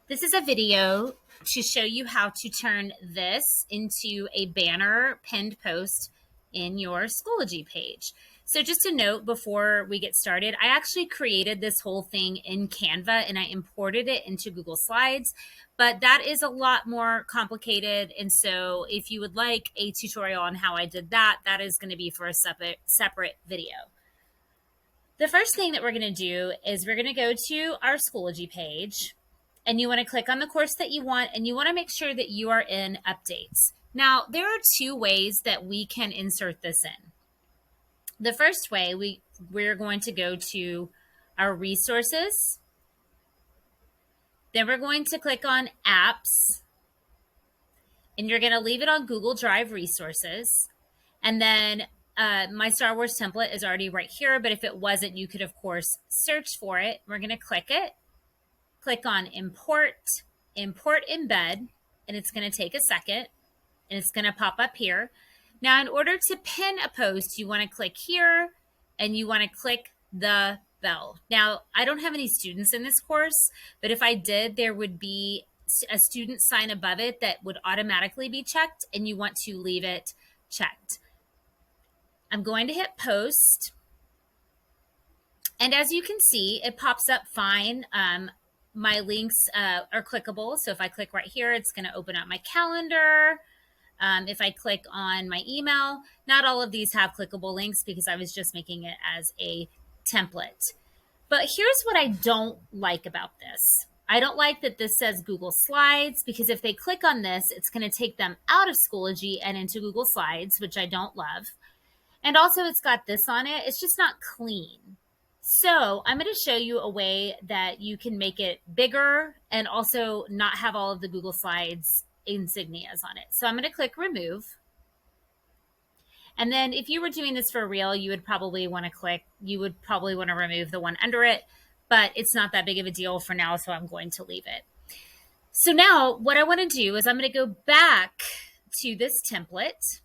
This is a video to show you how to turn this into a banner pinned post in your Schoology page. So just a note before we get started, I actually created this whole thing in Canva and I imported it into Google Slides, but that is a lot more complicated. And so if you would like a tutorial on how I did that, that is going to be for a separate video. The first thing that we're going to do is we're going to go to our Schoology page. And you want to click on the course that you want, and you want to make sure that you are in updates. Now, there are two ways that we can insert this in. The first way, we're going to go to our resources. Then we're going to click on apps, and you're going to leave it on Google Drive resources. And then my Star Wars template is already right here, but if it wasn't, you could, of course, search for it. We're going to click it. Click on import embed, and it's going to take a second, and it's going to pop up here. Now, in order to pin a post, you want to click here, and you want to click the bell. Now, I don't have any students in this course, but if I did, there would be a student sign above it that would automatically be checked, and you want to leave it checked. I'm going to hit post, and as you can see, it pops up fine. My links are clickable. So if I click right here, it's going to open up my calendar. If I click on my email, not all of these have clickable links because I was just making it as a template. But here's what I don't like about this. I don't like that this says Google Slides, because if they click on this, it's going to take them out of Schoology and into Google Slides, which I don't love. And also it's got this on it. It's just not clean. So I'm going to show you a way that you can make it bigger and also not have all of the Google Slides insignias on it. So I'm going to click remove. And then if you were doing this for real, you would probably want to remove the one under it, but it's not that big of a deal for now, so I'm going to leave it. So now what I want to do is I'm going to go back to this template,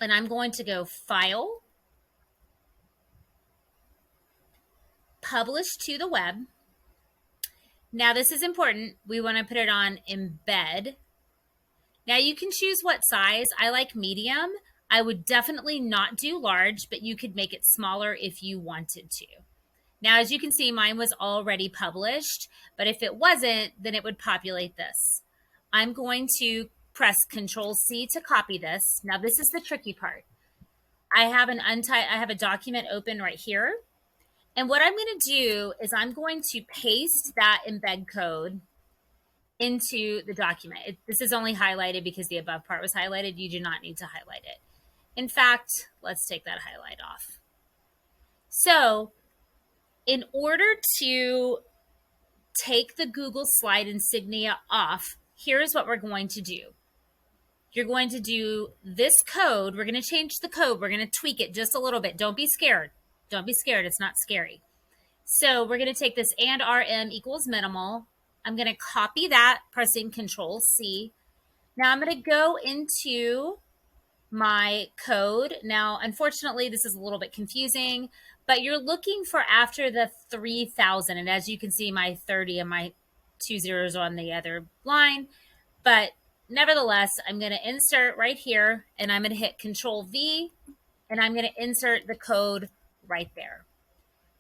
and I'm going to go File, Publish to the web. Now this is important. We want to put it on embed. Now you can choose what size. I like medium. I would definitely not do large, but you could make it smaller if you wanted to. Now, as you can see, mine was already published, but if it wasn't, then it would populate this. I'm going to press Control-C to copy this. Now this is the tricky part. I have a document open right here. And what I'm going to do is I'm going to paste that embed code into the document. This is only highlighted because the above part was highlighted. You do not need to highlight it. In fact, let's take that highlight off. So in order to take the Google Slide insignia off, here's what we're going to do. You're going to do this code. We're going to change the code. We're going to tweak it just a little bit. Don't be scared. Don't be scared. It's not scary. So we're going to take this and RM equals minimal. I'm going to copy that, pressing Control-C. Now I'm going to go into my code. Now, unfortunately, this is a little bit confusing, but you're looking for after the 3000. And as you can see, my 30 and my 2 zeros on the other line. But nevertheless, I'm going to insert right here, and I'm going to hit Control-V, and I'm going to insert the code right there.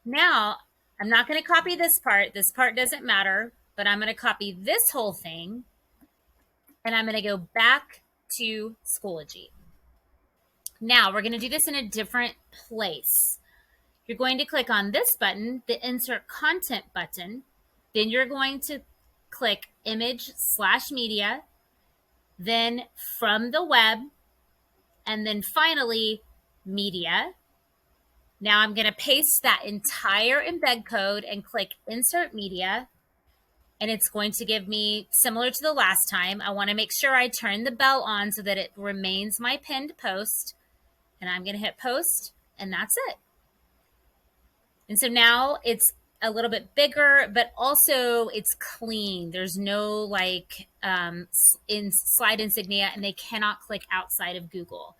Now, I'm not going to copy this part. This part doesn't matter, but I'm going to copy this whole thing, and I'm going to go back to Schoology. Now, we're going to do this in a different place. You're going to click on this button, the Insert Content button. Then you're going to click Image/Media, then From the Web, and then finally Media. Now I'm going to paste that entire embed code and click Insert Media, and it's going to give me, similar to the last time, I want to make sure I turn the bell on so that it remains my pinned post, and I'm going to hit Post, and that's it. And so now it's a little bit bigger, but also it's clean. There's no slide insignia, and they cannot click outside of Google.